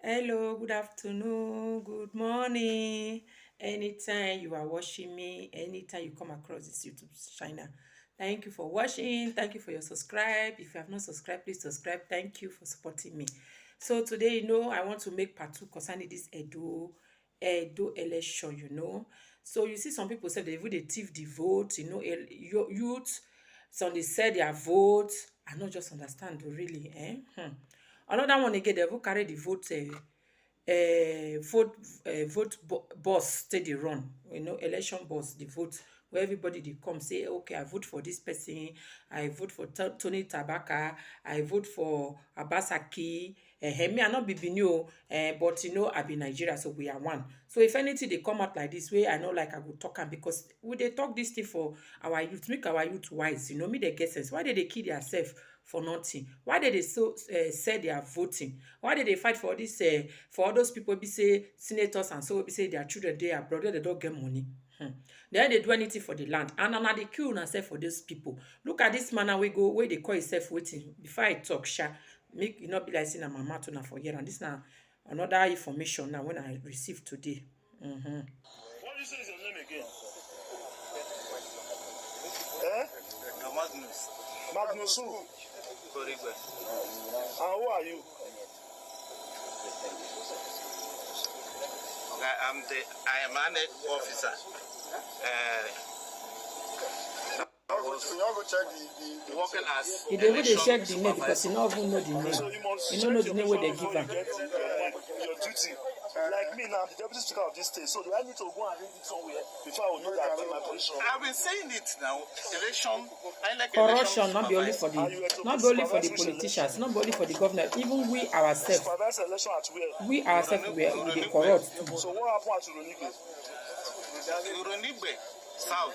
Hello, good afternoon, good morning. Anytime you are watching me, anytime you come across this YouTube channel, thank you for watching. Thank you for your subscribe. If you have not subscribed, please subscribe. Thank you for supporting me. So today, I want to make part two concerning this Edo election. So you see, some people say they even they thief the vote. Youth. Some they said their vote. I not just understand really. Another one again, they will carry the vote bus take dey run, election bus, the vote where everybody dey come say, okay, I vote for this person, I vote for Tony Tabaka, I vote for Abasaki. Me I not be Benin o, but I be Nigeria, so we are one. So if anything they come out like this way, I know like I go talk am, because we dey talk this thing for our youth, make our youth wise, me dey get sense. Why they kill themselves for nothing? Why they so say they are voting? Why they fight for this for all those people be say senators and so be say their children dey abroad, they don't get money? Then they do anything for the land, and now they kill themselves for those people. Look at this man, we go where they call himself waiting. Before I talk, make you not be like saying na my mouth na for here. And this now another information now when I received today. What do you say is your name again? Eh? Magnus. Magnus who? Korigwe. And who are you? Okay, I am an officer. You all go check the working as. He dey even check the name because he not even know the name. So you must He don't know the name where they before give you am. get your duty. Like me now, I'm the deputy speaker of this state. So do I need to go and read it somewhere before I will know that I'm my position? I've been saying it now. Election, I like Corruption election not be only for the politicians, not be only for the governor. Even we ourselves, Supervise election at where? we dey corrupt too. So what happened at Uronigwe? Uronigwe South,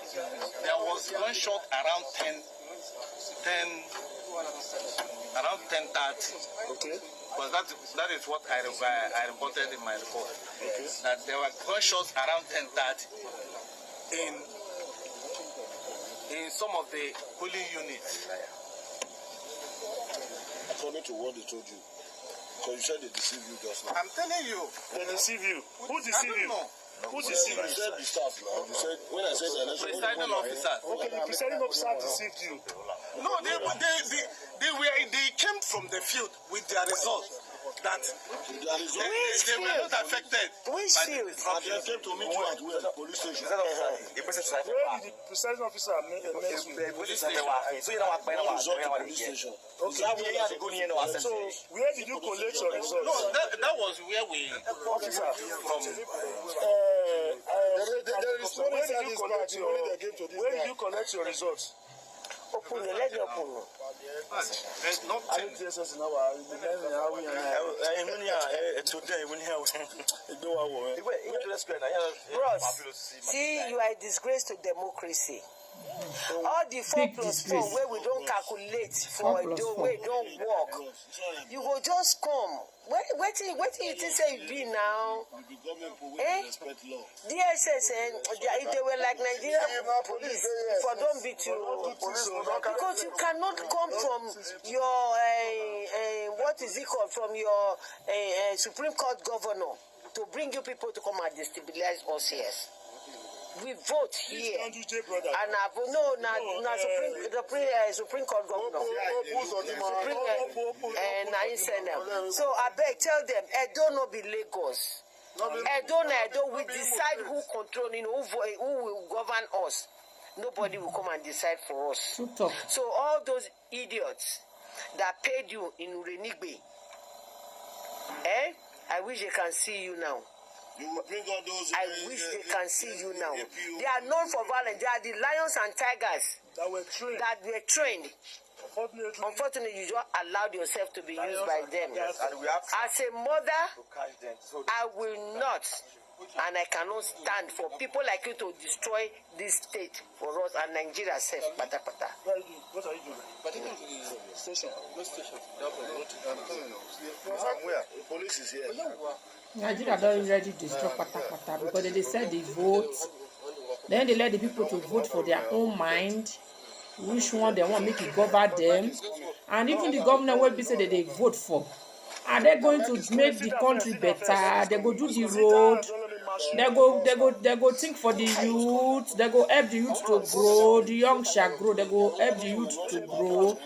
there was gunshot around 10:30. Okay. Because that is what I reported in my report. Okay. That there were gunshots around 10:30 in some of the polling units. According to what they told you, because you said they deceived you just now. I'm telling you. They deceive you. Who I deceived don't you? know. Who You deceived you? said the staff now. You said when I said the election. Presiding officer. Okay, the presiding officer deceived you. No, they came from the field with their results that they were not affected. Which by field? the And disruption. they came to meet you at where? The police station. Where did the presiding officer meet you? Police station. What result the police station? Okay. So where did you collect your No, results? that was where we Officer. from. Where did you collect your results? Open it, let me open it. There's I nothing. didn't say something now. Bros, see, you are a disgrace to democracy. All the 4 Big plus disgrace. 4 where we don't calculate 4 for plus do 4. we don't work. You go just come. What you think say you be now? The government will Eh? respect law. DSS if they were like Nigeria police, for don't beat you. Because you cannot come from your what is it called, from your Supreme Court governor to bring you people to come and destabilize us here. We vote here, and I vote no, Supreme Court governor, and I send them. So I beg, tell them, Edo no be Lagos. Edo, we decide who controlling, who will govern us. Nobody will come and decide for us. True talk. So all those idiots that paid you in Urenigbe, I wish they can see you now. You will bring all those. I wish they can see you now. They are known for violence. They are the lions and tigers That were trained. that were trained. Unfortunately, you just allowed yourself to be used by them. As a mother, I will not, and I cannot stand for people like you to destroy this state for us and Nigeria self. Pata pata. What are you doing? Station. What station? Where? The police is here. Nigeria don't already destroy pata because they said they vote. Then they let the people to vote for their own mind, which one they want make it govern them. And even the governor will be say that they vote for. Are they going to make the country better? They go do the road. They go think for the youth. They go help the youth to grow. The young shall grow. They go help the youth to grow.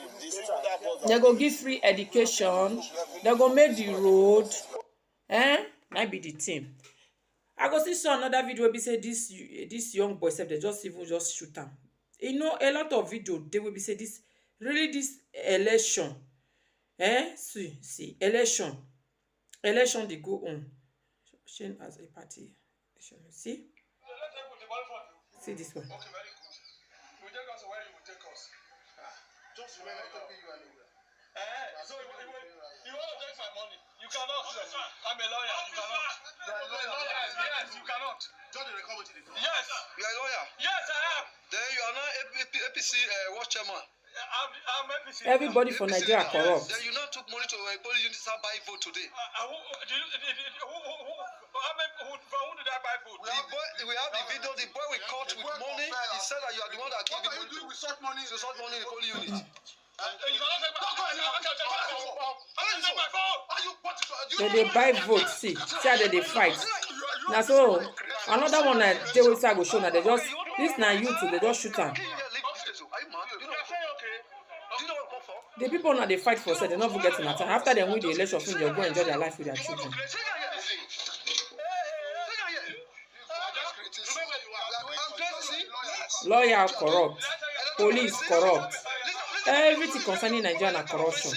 They go give free education. They go make the road. Might be the thing. I go see another video where be say this young boy said they just shoot him. You know, a lot of video they will be say this election. See, election they go on. Shane as a party. See this one. Okay, very good. You take us where you will take us. Just remember taking you anywhere. So you want to take my money? You cannot. I'm a lawyer. You cannot. You are a lawyer. Yes, you cannot. Just the record with the phone. Yes. You are a lawyer. Yes, I am. Then you are not APC watch chairman. I'm APC. Everybody for Nigeria corrupt. Then you not took money to police unit to buy vote today. Who did I buy vote? We have the video. The boy we caught with money. He said that you are the one that gave him money. What are you doing with such money? So such money in the police unit. They buy vote. See how they fight. Now so another one that they will say go show now. They just this now YouTube. They just shoot them. The people now they fight for say they not forget to matter. After they win the election, they go enjoy their life with their children. Lawyer corrupt, police corrupt. Everything concerning Nigeria are corruption. Do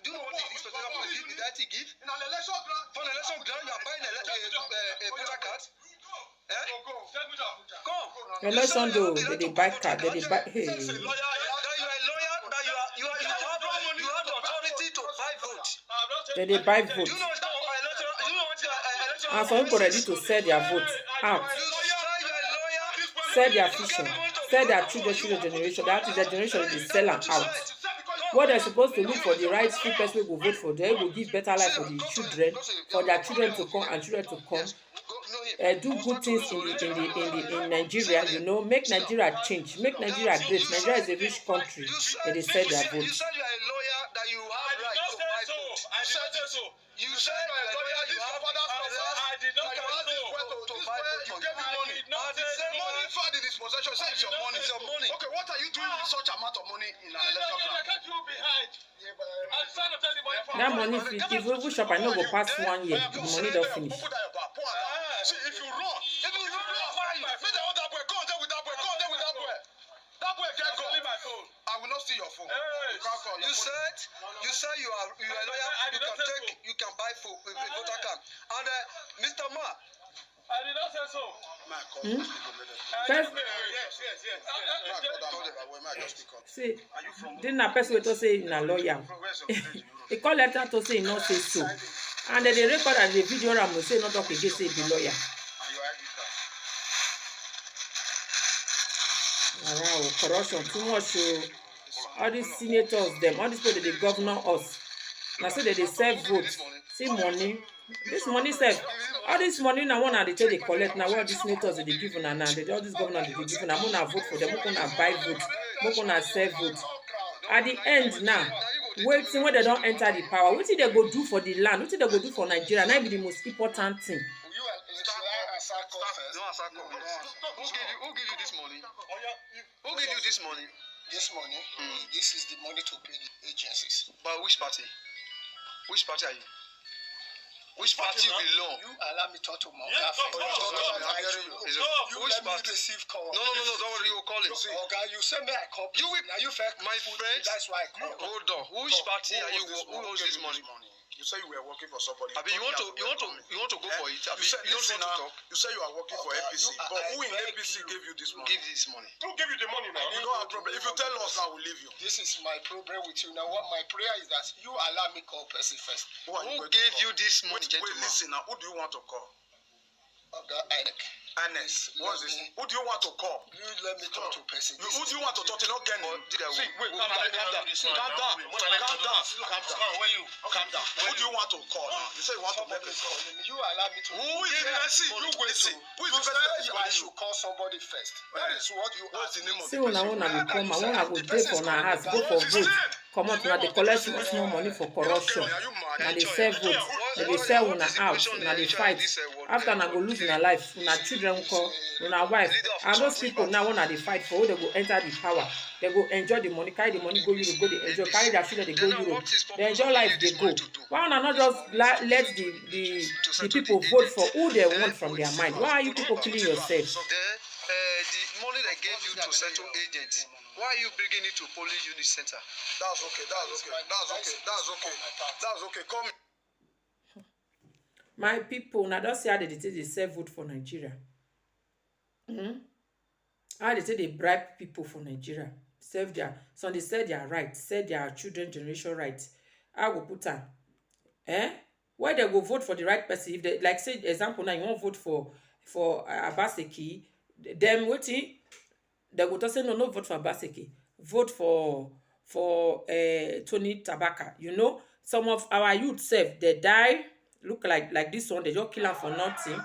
you know what the give? In an election ground, you are buying a voter card. Election though, they buy card, they buy. Hey. You are a lawyer. You have authority to buy vote. They buy vote. And some people ready to sell their vote out. Sell their future, sell their children generation. That is the generation they sell them out. What they're supposed to look for the right free person who will vote for them, will give better life for the children, for their children to come and children to come. Do good things in Nigeria, you know, make Nigeria change, make Nigeria great. Nigeria is a rich country, and they sell their vote. You said you are a lawyer that you have right to buy vote. I said so. You said you are a lawyer, you have I did not to buy vote. You gave me money. Money found in his possession. Say it's your money. It's your money. Okay, what are you doing with such amount of money in an election ground? Can't you be hide? That money, if you shop, I know go past 1 year. The money don't finish. See, if you run, fire you. Say the other boy, go on there with that boy, go on there with that boy. That boy get gone. I will not steal your phone. You can't call. You said you are a lawyer. You can buy voter card. And Mr. Ma, I did not say so. See, didn't a person to say in a lawyer? He call letter to say not say so. And then they record and the video and will say not talk against say the lawyer. Wow, corruption too much. All these senators, them, all these people they governor us. Now say that they serve votes. See money. This money serve. All this money now one they tell they collect now. What these senators they give now. They all these governors they give now. I'm gonna vote for them. I'm gonna buy vote. I'm gonna serve vote. At the end now, waiting when they don't enter the power. What did they go do for the land? What did they go do for Nigeria? That be the most important thing. Who give you this money? Who give you this money? This money, this is the money to pay the agencies. But which party? Which party are you? Which party you belong? You allow me to talk to my Which party? Receive call. No, don't worry, you will call him. Okay, you send me a copy. You will. Now you fake my friend. That's why I call. Hold on. Which party are you? Who owns this money? You say you were working for somebody. You want to go for it? You say you are working for APC, but who in APC gave you this money? Give this money. Who gave you the money now? You don't have problem. If you tell us now, we'll leave you. This is my problem with you. Now, what my prayer is that you allow me call person first. Who gave you this money, gentleman? Wait, listen now. Who do you want to call? Ernest. What's this? Who do you want to call? You let me talk to person. Who do you want to talk to? Not get me. See, wait, calm down. Calm down. Who do you want to call now? You say you want to make a call. You allow me to. Who is the person? Who is the person? I should call somebody first. That is what you. What's the name of the person? See when I wanna become, I wanna go pay for my house, go for vote. come out, now they collect small money for corruption. Now they sell vote, they sell una out, now they fight. After now go lose una life, una children call, una wife. And those people now when they fight for, they go enter the power. They go enjoy the money, carry the money, go Europe, go they enjoy, carry their children, they go Europe. They enjoy life, they go. Why not just let the people vote for who they want from their mind? Why are you people killing yourselves? The money they gave you to settle agents, why are you bringing it to police unit center? That's okay. Come. My people, now don't say how they sell vote for Nigeria. How they say they bribe people for Nigeria. Some they said their right, said their children generation right. I will put on. Why they go vote for the right person? If they like say example now you won't vote for Abaseki, them waiting, they go to say no vote for Abaseki. Vote for Tony Tabaka. You know, some of our youth self they die, look like this one, they just kill them for nothing.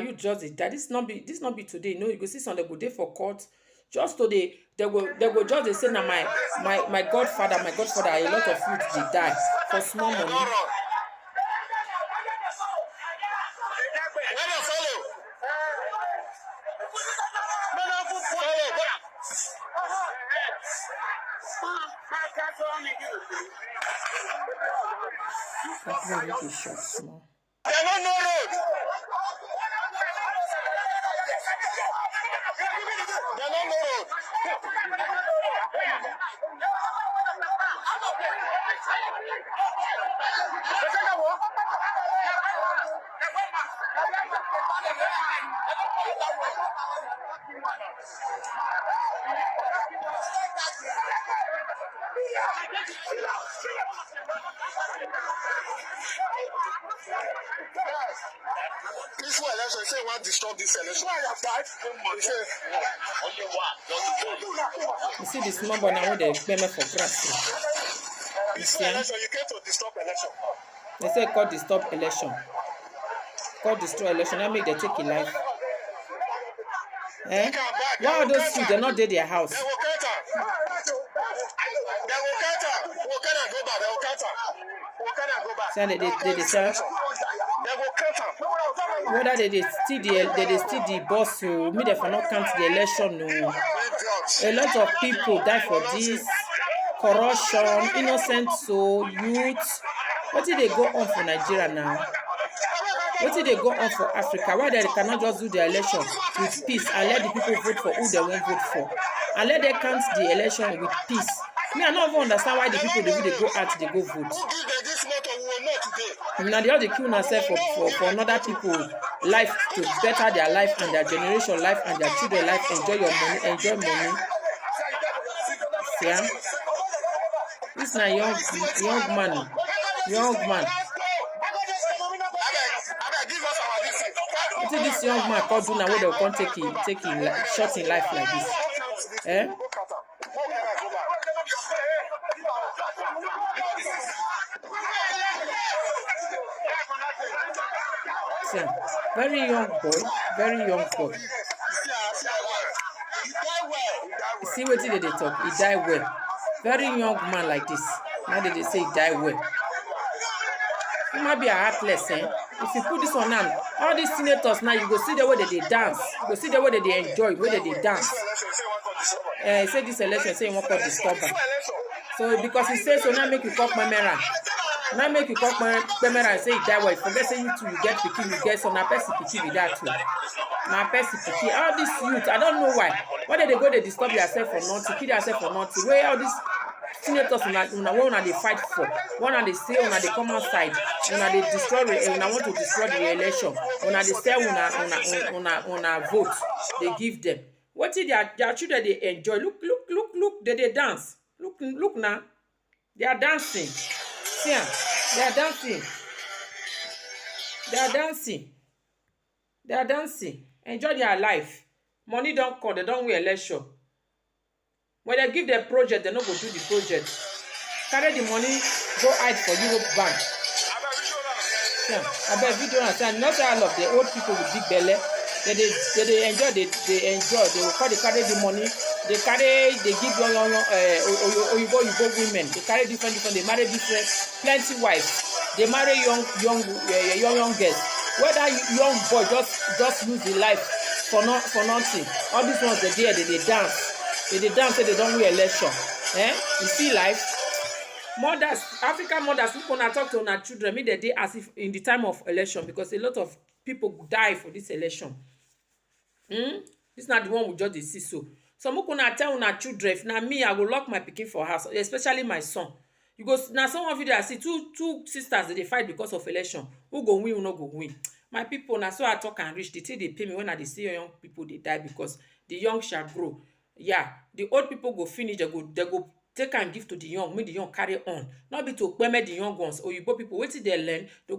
You just that this not be today. No, you go see some they go there for court. Just today, they go just they say now my godfather, a lot of youth they die for small money. Small. This election, say want to stop this election. You see this number now they payment for grass. This election, you came to disturb election. They say call disturb election. Call destroy election. That make they take a life. Why are those two? They're not dead their house. They will cater. So they sell. Whether they still the boss who me they for not count the election. No. A lot of people die for this corruption, innocent soul, youth. What did they go on for Nigeria now? What did they go on for Africa? Why they cannot just do the election with peace and let the people vote for who they won't vote for? And let them count the election with peace. Me, I don't even understand why the people they go out, they go vote. Now they all they kill themselves for another people life to better their life and their generation life and their children life. Enjoy your money, enjoy money. Yeah. This is a young man. What is this young man called do now where they can't take short in life like this? So, very young boy. See what did they talk? He died well. Very young man like this. Now they say he died well. It might be a heartless, If you put this on them, all these senators now, you go see the way that they dance. You go see the way that they enjoy, the way that they dance. Say this election, say you want to disturb them. So because he says so, now make you call Memera. Now make you call Memera and say you die well. Forget say you too, you get picky, you get some Napesi picky with that too. Napesi picky. All this youth, I don't know why. Why did they go they disturb yourself for nothing, kill yourself for nothing? Where all these senators una they fight for? One they say una they come outside, una they destroy una want to destroy the election, una they say una vote, they give them. What did their children they enjoy? Look, they dance. Look now. They are dancing. See, they are dancing. They are dancing. Enjoy their life. Money don't come, they don't win election. When they give their project, they don't go do the project. Carry the money, go hide for Europe Bank. Yeah, I bet video and not all of the old people with big belly. They enjoy. They enjoy. They will call. They carry the money. They carry. They give young oyibo women. They carry different. They marry different. Plenty wives. They marry young girls. Whether young boy just lose his life for nothing. All these ones they dance. They dance. Say they don't win election. You see life. Mothers, African mothers, who gonna talk to our children, make the day as if in the time of election, because a lot of people die for this election. This not the one we just dey see so. So make una tell our children, if na me, I go lock my pikin for house, especially my son. You go now some of you that I see two sisters they fight because of election. Who go win, who no go win. My people, now so I talk and reach. The thing they pay me when I see young people they die because the young shall grow. Yeah, the old people go finish. They go take and give to the young, make the young carry on. Not be to permit the young ones. Or you people wait till they learn. They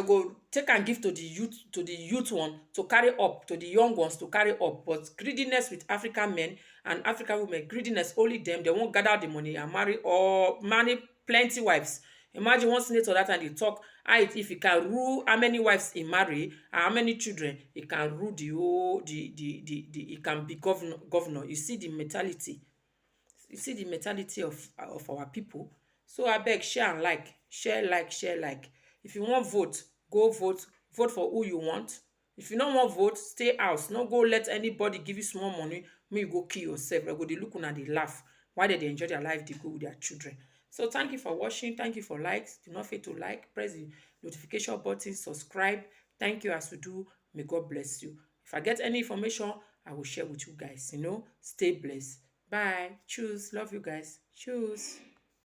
go take and give to the youth one to carry up, to the young ones to carry up. But greediness with African men and African women, greediness only them. They won't gather the money and marry plenty wives. Imagine one senator that and they talk, if he can rule how many wives he marry and how many children, he can rule the whole, he can be governor. You see the mentality. You see the mentality of our people. So I beg, share and like. Share, like. If you want vote, go vote. Vote for who you want. If you don't want vote, stay house. Don't go let anybody give you small money. May you go kill yourself. They go they look and they laugh. Why they enjoy their life, they go with their children. So thank you for watching. Thank you for likes. Do not forget to like. Press the notification button. Subscribe. Thank you as you do. May God bless you. If I get any information, I will share with you guys. Stay blessed. Bye. Choose. Love you guys. Choose.